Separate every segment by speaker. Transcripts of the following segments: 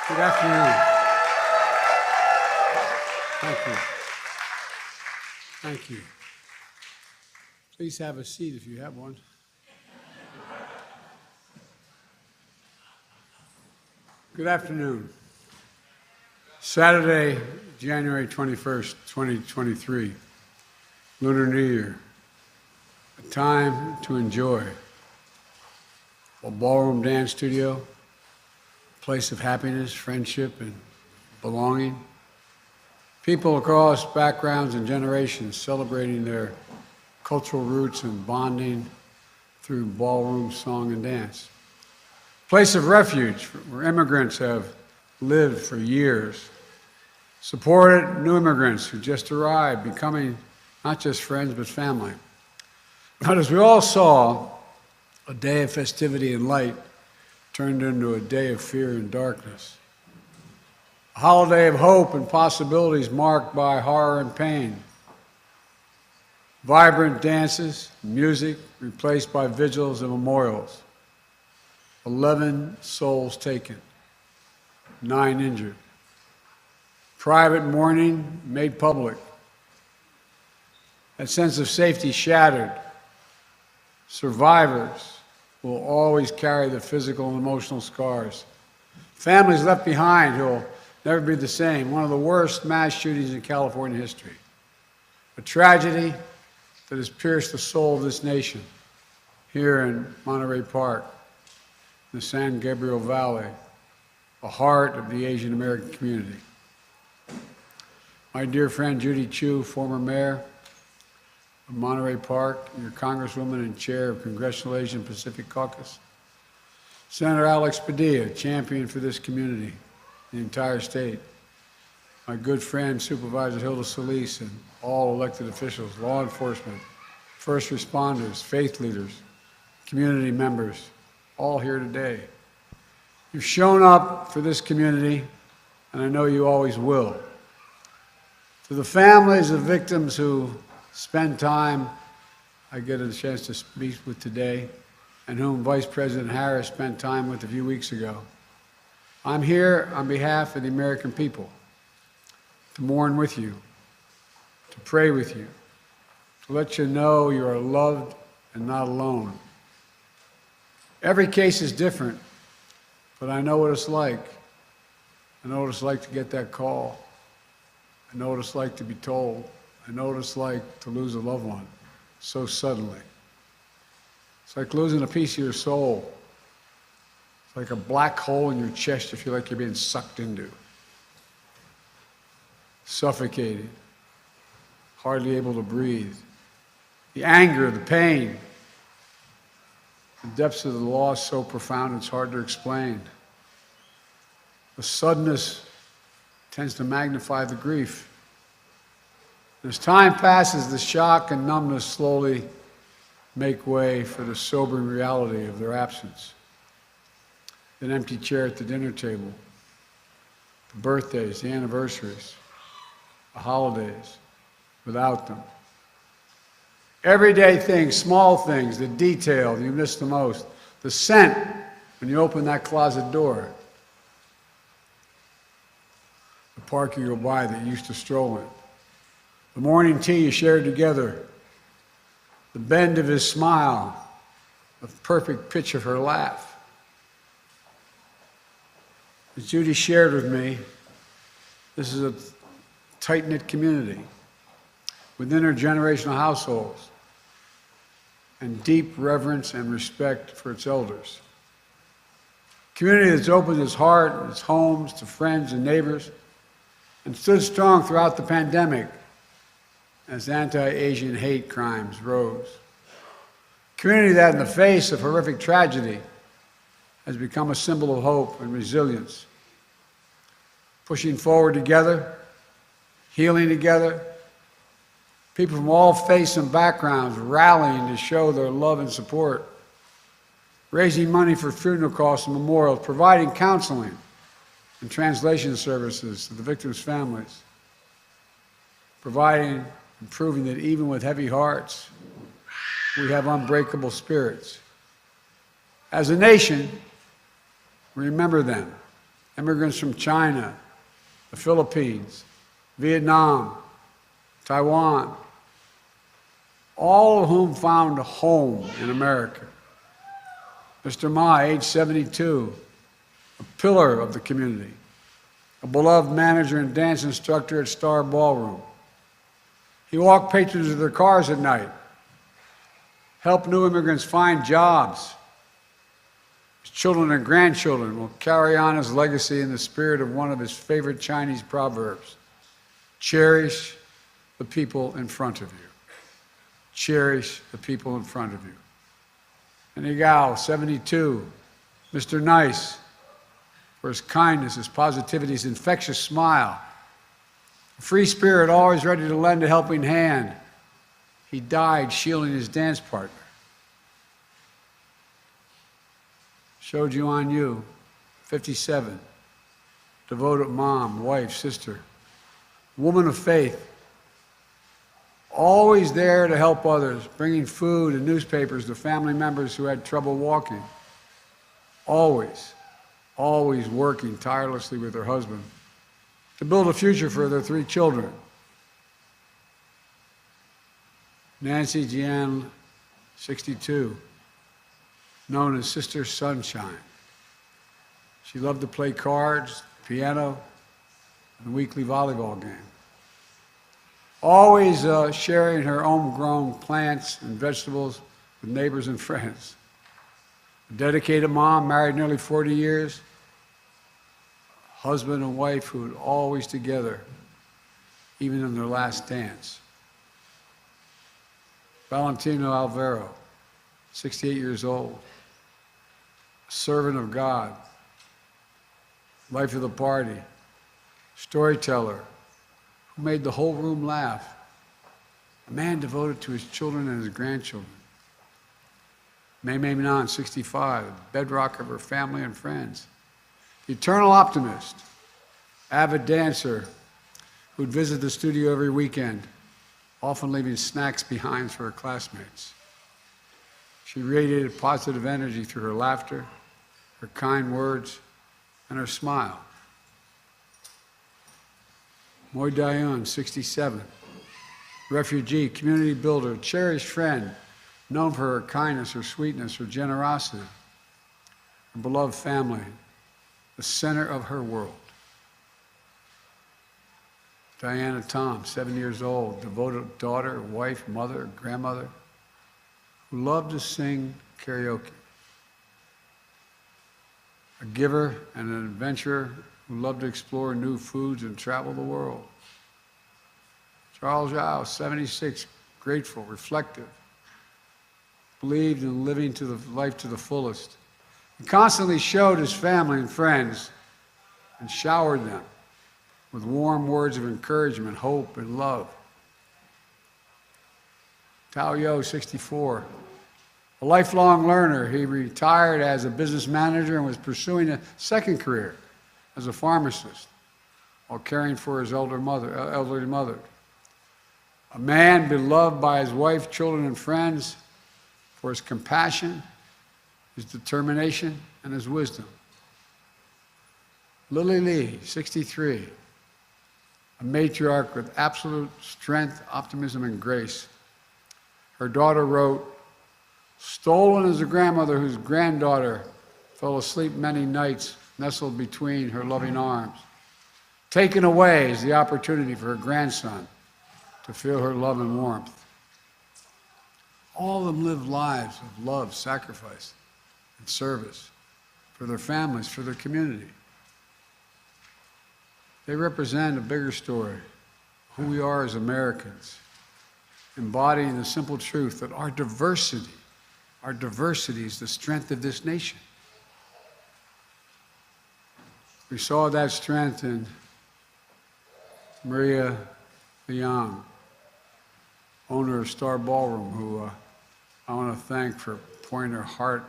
Speaker 1: Good afternoon. Thank you. Thank you. Please have a seat if you have one. Good afternoon. Saturday, January 21st, 2023, Lunar New Year. A time to enjoy. A ballroom dance studio, a place of happiness, friendship, and belonging. People across backgrounds and generations celebrating their cultural roots and bonding through ballroom song and dance. Place of refuge where immigrants have lived for years. Supported new immigrants who just arrived, becoming not just friends, but family. But as we all saw, a day of festivity and light turned into a day of fear and darkness. A holiday of hope and possibilities marked by horror and pain. Vibrant dances, music replaced by vigils and memorials. 11 souls taken, 9 injured. Private mourning made public. That sense of safety shattered. Survivors will always carry the physical and emotional scars. Families left behind who will never be the same. One of the worst mass shootings in California history. A tragedy that has pierced the soul of this nation here in Monterey Park, the San Gabriel Valley, the heart of the Asian American community. My dear friend Judy Chu, former mayor of Monterey Park, your Congresswoman and chair of Congressional Asian Pacific Caucus. Senator Alex Padilla, champion for this community, the entire state. My good friend Supervisor Hilda Solis and all elected officials, law enforcement, first responders, faith leaders, community members, all here today. You've shown up for this community, and I know you always will. To the families of victims who spend time, I get a chance to speak with today, and whom Vice President Harris spent time with a few weeks ago. I'm here on behalf of the American people to mourn with you, to pray with you, to let you know you are loved and not alone. Every case is different, but I know what it's like. I know what it's like to get that call. I know what it's like to be told. I know what it's like to lose a loved one so suddenly. It's like losing a piece of your soul. It's like a black hole in your chest you feel like you're being sucked into. Suffocating, hardly able to breathe. The anger, the pain, the depths of the loss so profound it's hard to explain. The suddenness tends to magnify the grief. As time passes, the shock and numbness slowly make way for the sobering reality of their absence. An empty chair at the dinner table, the birthdays, the anniversaries, the holidays, without them. Everyday things, small things, the detail that you miss the most, the scent when you open that closet door, the park you go by that you used to stroll in, the morning tea you shared together, the bend of his smile, the perfect pitch of her laugh. As Judy shared with me, this is a tight-knit community with intergenerational households and deep reverence and respect for its elders. A community that's opened its heart and its homes to friends and neighbors and stood strong throughout the pandemic as anti-Asian hate crimes rose. A community that, in the face of horrific tragedy, has become a symbol of hope and resilience. Pushing forward together, healing together, people from all faiths and backgrounds rallying to show their love and support, raising money for funeral costs and memorials, providing counseling and translation services to the victims' families, providing and proving that even with heavy hearts, we have unbreakable spirits. As a nation, remember them immigrants from China, the Philippines, Vietnam, Taiwan, all of whom found a home in America. Mr. Ma, age 72, a pillar of the community, a beloved manager and dance instructor at Star Ballroom. He walked patrons to their cars at night, helped new immigrants find jobs. His children and grandchildren will carry on his legacy in the spirit of one of his favorite Chinese proverbs: cherish the people in front of you. Cherish the people in front of you. And Igao, 72, Mr. Nice, for his kindness, his positivity, his infectious smile, a free spirit always ready to lend a helping hand. He died shielding his dance partner. Shoju on you, 57, devoted mom, wife, sister, woman of faith, always there to help others, bringing food and newspapers to family members who had trouble walking. Always, always working tirelessly with her husband to build a future for their 3 children. Nancy Jian, 62, known as Sister Sunshine. She loved to play cards, piano, and the weekly volleyball game. Always sharing her homegrown plants and vegetables with neighbors and friends. A dedicated mom, married nearly 40 years. Husband and wife who were always together, even in their last dance. Valentino Alvaro, 68 years old, a servant of God, life of the party, storyteller, who made the whole room laugh, a man devoted to his children and his grandchildren. Mei Nan, 65, bedrock of her family and friends. The eternal optimist, avid dancer who'd visit the studio every weekend, often leaving snacks behind for her classmates. She radiated positive energy through her laughter, her kind words, and her smile. Moy Dayun, 67, refugee, community builder, cherished friend, known for her kindness, her sweetness, her generosity, her beloved family, the center of her world. Diana Tom, 7 years old, devoted daughter, wife, mother, grandmother, who loved to sing karaoke. A giver and an adventurer who loved to explore new foods and travel the world. Charles Zhao, 76, grateful, reflective, believed in living to the life to the fullest. He constantly showed his family and friends and showered them with warm words of encouragement, hope, and love. Tao Yo, 64, a lifelong learner. He retired as a business manager and was pursuing a second career as a pharmacist while caring for his elderly mother. A man beloved by his wife, children, and friends for his compassion, his determination, and his wisdom. Lily Lee, 63, a matriarch with absolute strength, optimism, and grace. Her daughter wrote, "Stolen is a grandmother whose granddaughter fell asleep many nights nestled between her loving arms. Taken away is the opportunity for her grandson to feel her love and warmth." All of them lived lives of love, sacrifice, and service for their families, for their community. They represent a bigger story, who we are as Americans, embodying the simple truth that our diversity is the strength of this nation. We saw that strength in Maria Liang, owner of Star Ballroom, who I want to thank for pouring her heart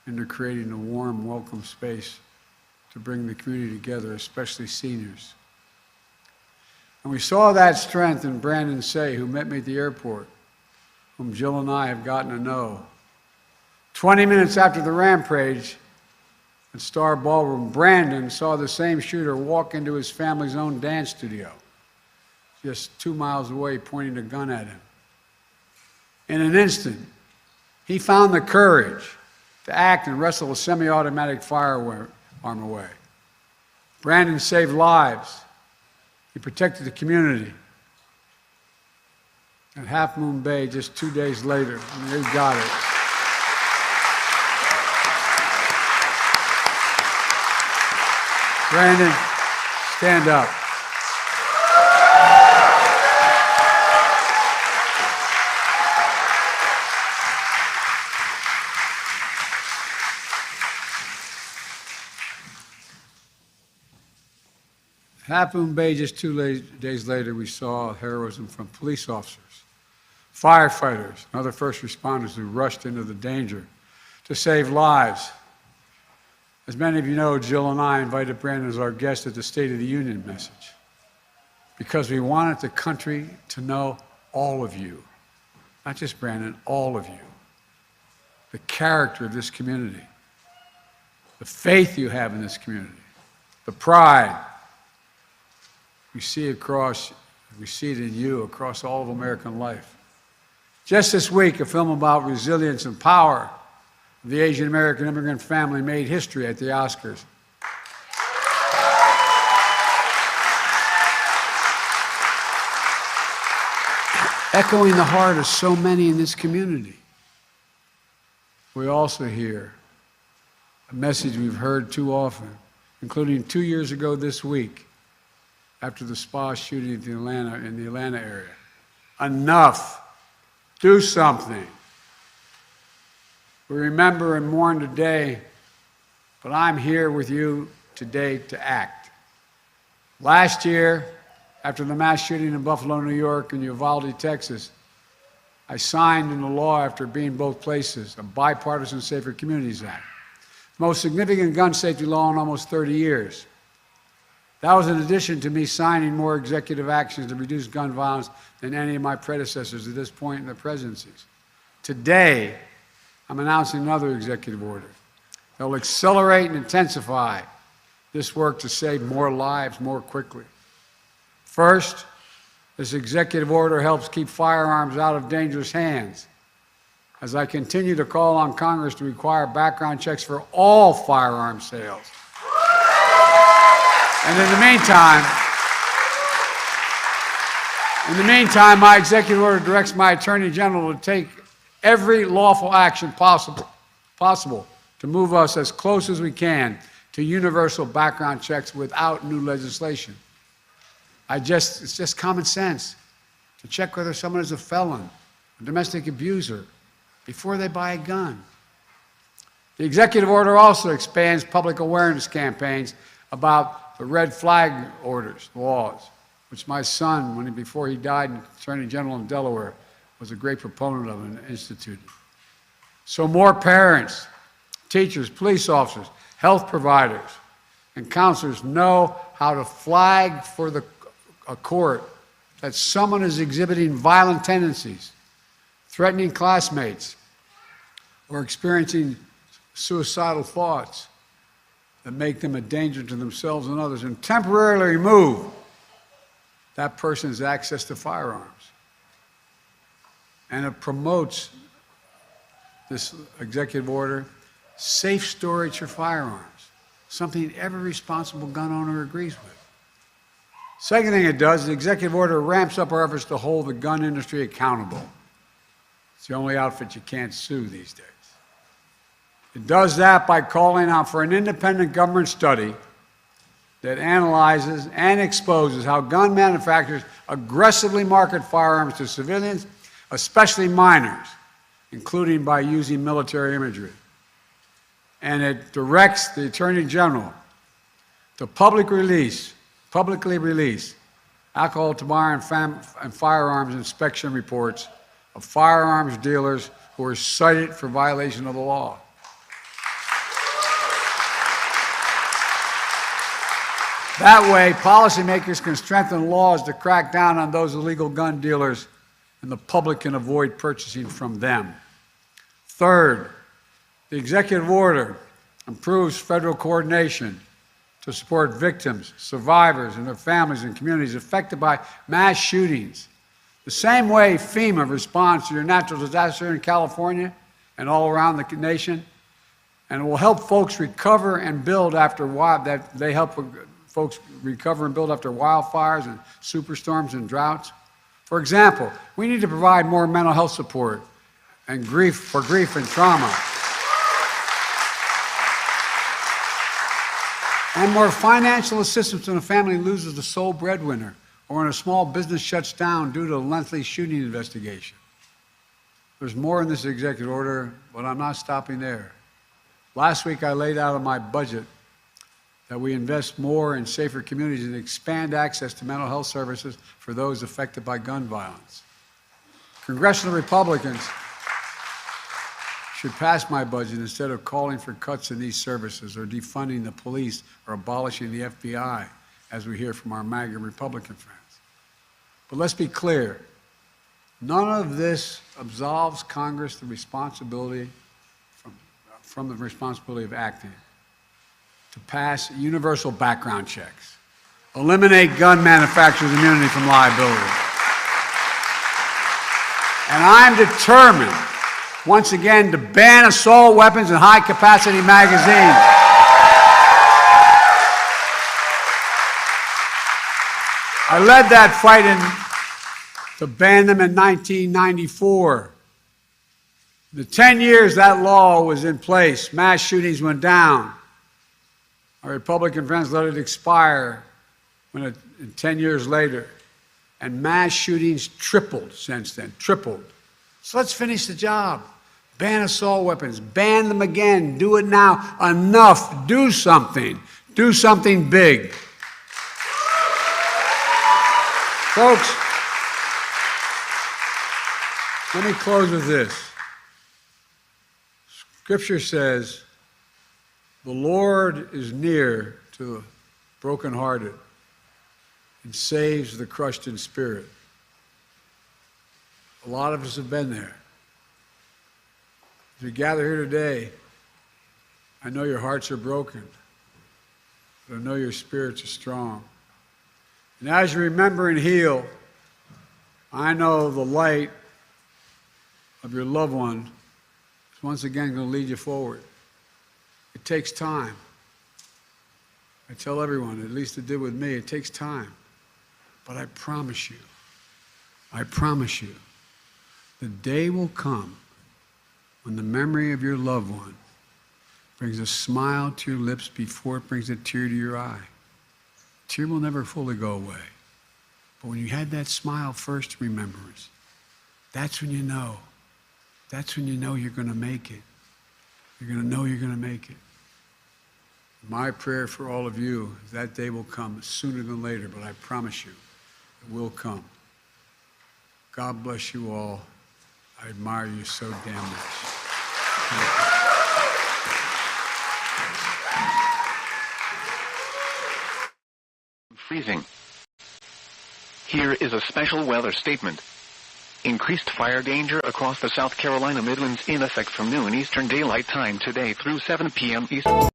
Speaker 1: into creating a warm, welcome space to bring the community together, especially seniors. And we saw that strength in Brandon Say, who met me at the airport, whom Jill and I have gotten to know. 20 minutes after the rampage, at Star Ballroom, Brandon saw the same shooter walk into his family's own dance studio, just 2 miles away, pointing a gun at him. In an instant, he found the courage to act and wrestle a semi-automatic firearm away. Brandon saved lives. He protected the community. At Half Moon Bay, just 2 days later, he got it. Brandon, stand up. Half Moon Bay, just 2 days later, we saw heroism from police officers, firefighters, and other first responders who rushed into the danger to save lives. As many of you know, Jill and I invited Brandon as our guest at the State of the Union message because we wanted the country to know all of you, not just Brandon, all of you, the character of this community, the faith you have in this community, the pride. We see it in you across all of American life. Just this week, a film about resilience and power of the Asian American immigrant family made history at the Oscars. Echoing the heart of so many in this community. We also hear a message we've heard too often, including 2 years ago this week, after the spa shooting in the Atlanta area. Enough. Do something. We remember and mourn today, but I'm here with you today to act. Last year, after the mass shooting in Buffalo, New York, and Uvalde, Texas, I signed into law, after being both places, a bipartisan Safer Communities Act, the most significant gun safety law in almost 30 years. That was in addition to me signing more executive actions to reduce gun violence than any of my predecessors at this point in the presidencies. Today, I'm announcing another executive order that will accelerate and intensify this work to save more lives more quickly. First, this executive order helps keep firearms out of dangerous hands, as I continue to call on Congress to require background checks for all firearm sales. And in the meantime, my executive order directs my Attorney General to take every lawful action possible to move us as close as we can to universal background checks without new legislation. It's just common sense to check whether someone is a felon, a domestic abuser, before they buy a gun. The executive order also expands public awareness campaigns about the red flag orders, laws, which my son, before he died, Attorney General in Delaware, was a great proponent of and instituted. So more parents, teachers, police officers, health providers, and counselors know how to flag for a court that someone is exhibiting violent tendencies, threatening classmates, or experiencing suicidal thoughts that make them a danger to themselves and others, and temporarily remove that person's access to firearms. And it promotes, this executive order, safe storage for firearms, something every responsible gun owner agrees with. Second thing it does, the executive order ramps up our efforts to hold the gun industry accountable. It's the only outfit you can't sue these days. It does that by calling out for an independent government study that analyzes and exposes how gun manufacturers aggressively market firearms to civilians, especially minors, including by using military imagery. And it directs the Attorney General to publicly release alcohol, tobacco, and firearms inspection reports of firearms dealers who are cited for violation of the law. That way, policymakers can strengthen laws to crack down on those illegal gun dealers, and the public can avoid purchasing from them. Third, the executive order improves federal coordination to support victims, survivors, and their families and communities affected by mass shootings. The same way FEMA responds to your natural disaster in California and all around the nation, and it will help folks recover and build after folks recover and build after wildfires and superstorms and droughts. For example, we need to provide more mental health support and grief and trauma, and more financial assistance when a family loses the sole breadwinner or when a small business shuts down due to a lengthy shooting investigation. There's more in this executive order, but I'm not stopping there. Last week I laid out in my budget that we invest more in safer communities and expand access to mental health services for those affected by gun violence. Congressional Republicans should pass my budget instead of calling for cuts in these services or defunding the police or abolishing the FBI, as we hear from our MAGA Republican friends. But let's be clear, none of this absolves Congress the responsibility from the responsibility of acting to pass universal background checks, eliminate gun manufacturers' immunity from liability. And I'm determined, once again, to ban assault weapons and high-capacity magazines. I led that fight to ban them in 1994. The 10 years that law was in place, mass shootings went down. Our Republican friends let it expire 10 years later. And mass shootings tripled since then, tripled. So let's finish the job. Ban assault weapons, ban them again, do it now. Enough, do something big. Folks, let me close with this. Scripture says, the Lord is near to the brokenhearted and saves the crushed in spirit. A lot of us have been there. As we gather here today, I know your hearts are broken, but I know your spirits are strong. And as you remember and heal, I know the light of your loved one is once again going to lead you forward. It takes time. I tell everyone, at least it did with me, it takes time. But I promise you, the day will come when the memory of your loved one brings a smile to your lips before it brings a tear to your eye. A tear will never fully go away. But when you had that smile first remembrance, that's when you know. That's when you know you're going to make it. You're going to know you're going to make it. My prayer for all of you is that day will come sooner than later, but I promise you, it will come. God bless you all. I admire you so damn much.
Speaker 2: Freezing. Here is a special weather statement. Increased fire danger across the South Carolina Midlands in effect from noon Eastern Daylight Time today through 7 p.m. Eastern.